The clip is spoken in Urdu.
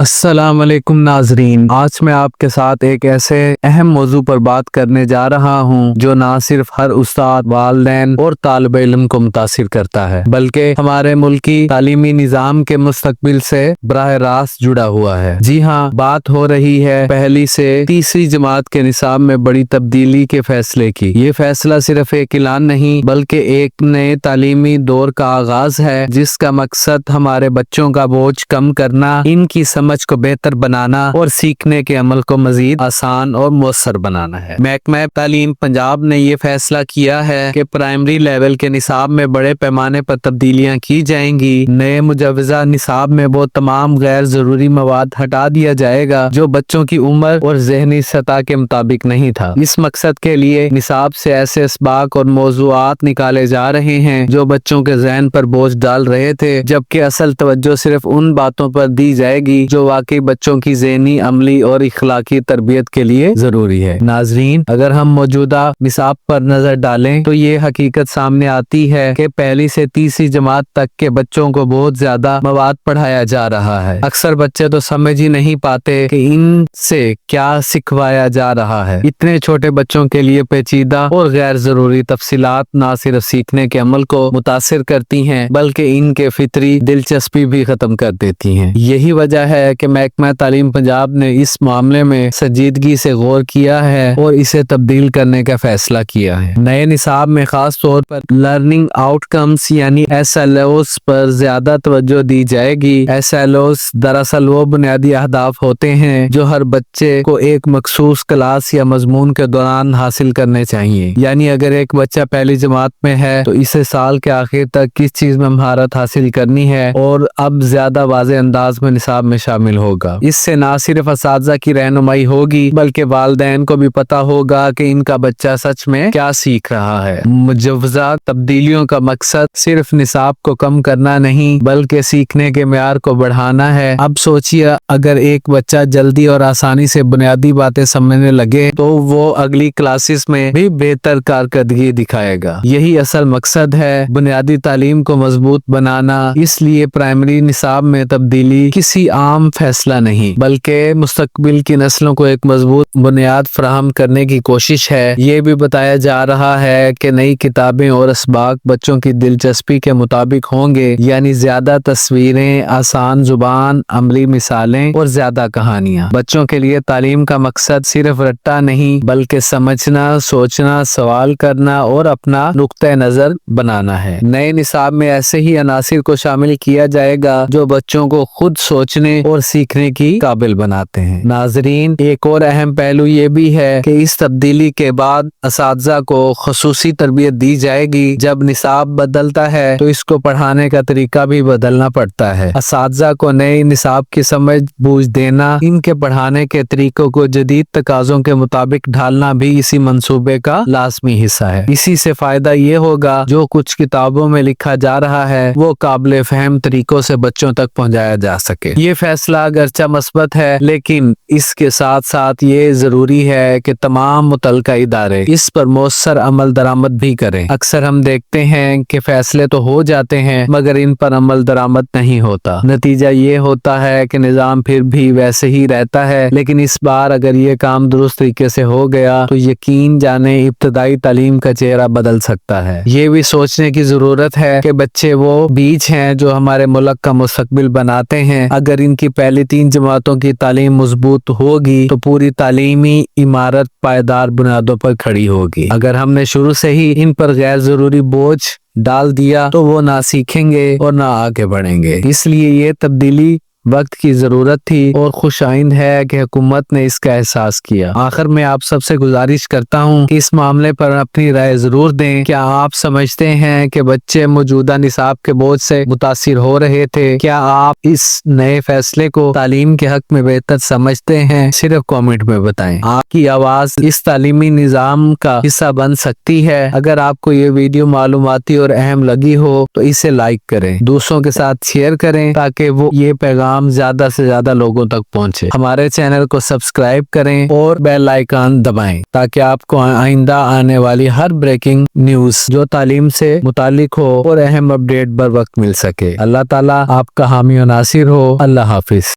السلام علیکم ناظرین، آج میں آپ کے ساتھ ایک ایسے اہم موضوع پر بات کرنے جا رہا ہوں جو نہ صرف ہر استاد، والدین اور طالب علم کو متاثر کرتا ہے بلکہ ہمارے ملکی تعلیمی نظام کے مستقبل سے براہ راست جڑا ہوا ہے۔ جی ہاں، بات ہو رہی ہے پہلی سے تیسری جماعت کے نصاب میں بڑی تبدیلی کے فیصلے کی۔ یہ فیصلہ صرف ایک اعلان نہیں بلکہ ایک نئے تعلیمی دور کا آغاز ہے جس کا مقصد ہمارے بچوں کا بوجھ کم کرنا، ان کی سمجھ کو بہتر بنانا اور سیکھنے کے عمل کو مزید آسان اور مؤثر بنانا ہے۔ محکمہ تعلیم پنجاب نے یہ فیصلہ کیا ہے کہ پرائمری لیول کے نصاب میں بڑے پیمانے پر تبدیلیاں کی جائیں گی۔ نئے مجوزہ نصاب میں وہ تمام غیر ضروری مواد ہٹا دیا جائے گا جو بچوں کی عمر اور ذہنی سطح کے مطابق نہیں تھا۔ اس مقصد کے لیے نصاب سے ایسے اسباق اور موضوعات نکالے جا رہے ہیں جو بچوں کے ذہن پر بوجھ ڈال رہے تھے، جبکہ اصل توجہ صرف ان باتوں پر دی جائے گی جو واقعی بچوں کی ذہنی، عملی اور اخلاقی تربیت کے لیے ضروری ہے۔ ناظرین، اگر ہم موجودہ نصاب پر نظر ڈالیں تو یہ حقیقت سامنے آتی ہے کہ پہلی سے تیسری جماعت تک کے بچوں کو بہت زیادہ مواد پڑھایا جا رہا ہے۔ اکثر بچے تو سمجھ ہی نہیں پاتے کہ ان سے کیا سکھوایا جا رہا ہے۔ اتنے چھوٹے بچوں کے لیے پیچیدہ اور غیر ضروری تفصیلات نہ صرف سیکھنے کے عمل کو متاثر کرتی ہیں بلکہ ان کے فطری دلچسپی بھی ختم کر دیتی ہیں۔ یہی وجہ ہے کہ محکمہ تعلیم پنجاب نے اس معاملے میں سنجیدگی سے غور کیا ہے اور اسے تبدیل کرنے کا فیصلہ کیا ہے۔ نئے نصاب میں خاص طور پر لرننگ آؤٹ کمز یعنی SLOs پر زیادہ توجہ دی جائے گی۔ SLOs دراصل وہ بنیادی اہداف ہوتے ہیں جو ہر بچے کو ایک مخصوص کلاس یا مضمون کے دوران حاصل کرنے چاہیے۔ یعنی اگر ایک بچہ پہلی جماعت میں ہے تو اسے سال کے آخر تک کس چیز میں مہارت حاصل کرنی ہے اور اب زیادہ واضح انداز میں نصاب میں شامل ہوگا۔ اس سے نہ صرف اساتذہ کی رہنمائی ہوگی بلکہ والدین کو بھی پتہ ہوگا کہ ان کا بچہ سچ میں کیا سیکھ رہا ہے۔ مجوزہ تبدیلیوں کا مقصد صرف نصاب کو کم کرنا نہیں بلکہ سیکھنے کے معیار کو بڑھانا ہے۔ اب سوچئے، اگر ایک بچہ جلدی اور آسانی سے بنیادی باتیں سمجھنے لگے تو وہ اگلی کلاسز میں بھی بہتر کارکردگی دکھائے گا۔ یہی اصل مقصد ہے، بنیادی تعلیم کو مضبوط بنانا۔ اس لیے پرائمری نصاب میں تبدیلی کسی عام فیصلہ نہیں بلکہ مستقبل کی نسلوں کو ایک مضبوط بنیاد فراہم کرنے کی کوشش ہے۔ یہ بھی بتایا جا رہا ہے کہ نئی کتابیں اور اسباق بچوں کی دلچسپی کے مطابق ہوں گے، یعنی زیادہ تصویریں، آسان زبان، عملی مثالیں اور زیادہ کہانیاں۔ بچوں کے لیے تعلیم کا مقصد صرف رٹا نہیں بلکہ سمجھنا، سوچنا، سوال کرنا اور اپنا نقطہ نظر بنانا ہے۔ نئے نصاب میں ایسے ہی عناصر کو شامل کیا جائے گا جو بچوں کو خود سوچنے اور سیکھنے کی قابل بناتے ہیں۔ ناظرین، ایک اور اہم پہلو یہ بھی ہے کہ اس تبدیلی کے بعد اساتذہ کو خصوصی تربیت دی جائے گی۔ جب نصاب بدلتا ہے تو اس کو پڑھانے کا طریقہ بھی بدلنا پڑتا ہے۔ اساتذہ کو نئے نصاب کی سمجھ بوجھ دینا، ان کے پڑھانے کے طریقوں کو جدید تقاضوں کے مطابق ڈھالنا بھی اسی منصوبے کا لازمی حصہ ہے۔ اسی سے فائدہ یہ ہوگا جو کچھ کتابوں میں لکھا جا رہا ہے وہ قابل فہم طریقوں سے بچوں تک پہنچایا جا سکے۔ یہ فیصلہ اگرچہ مثبت ہے لیکن اس کے ساتھ ساتھ یہ ضروری ہے کہ تمام متعلقہ ادارے اس پر مؤثر عمل درآمد بھی کریں۔ اکثر ہم دیکھتے ہیں کہ فیصلے تو ہو جاتے ہیں مگر ان پر عمل درآمد نہیں ہوتا۔ نتیجہ یہ ہوتا ہے کہ نظام پھر بھی ویسے ہی رہتا ہے، لیکن اس بار اگر یہ کام درست طریقے سے ہو گیا تو یقین جانے ابتدائی تعلیم کا چہرہ بدل سکتا ہے۔ یہ بھی سوچنے کی ضرورت ہے کہ بچے وہ بیج ہیں جو ہمارے ملک کا مستقبل بناتے ہیں۔ اگر ان کی پہلی 3 جماعتوں کی تعلیم مضبوط ہوگی تو پوری تعلیمی عمارت پائیدار بنیادوں پر کھڑی ہوگی۔ اگر ہم نے شروع سے ہی ان پر غیر ضروری بوجھ ڈال دیا تو وہ نہ سیکھیں گے اور نہ آگے بڑھیں گے۔ اس لیے یہ تبدیلی وقت کی ضرورت تھی اور خوش آئند ہے کہ حکومت نے اس کا احساس کیا۔ آخر میں آپ سب سے گزارش کرتا ہوں کہ اس معاملے پر اپنی رائے ضرور دیں۔ کیا آپ سمجھتے ہیں کہ بچے موجودہ نصاب کے بوجھ سے متاثر ہو رہے تھے؟ کیا آپ اس نئے فیصلے کو تعلیم کے حق میں بہتر سمجھتے ہیں؟ صرف کامنٹ میں بتائیں۔ آپ کی آواز اس تعلیمی نظام کا حصہ بن سکتی ہے۔ اگر آپ کو یہ ویڈیو معلوماتی اور اہم لگی ہو تو اسے لائک کریں، دوسروں کے ساتھ شیئر کریں تاکہ وہ یہ پیغام زیادہ سے زیادہ لوگوں تک پہنچے۔ ہمارے چینل کو سبسکرائب کریں اور بیل آئیکن دبائیں تاکہ آپ کو آئندہ آنے والی ہر بریکنگ نیوز جو تعلیم سے متعلق ہو اور اہم اپڈیٹ بر وقت مل سکے۔ اللہ تعالیٰ آپ کا حامی و ناصر ہو۔ اللہ حافظ۔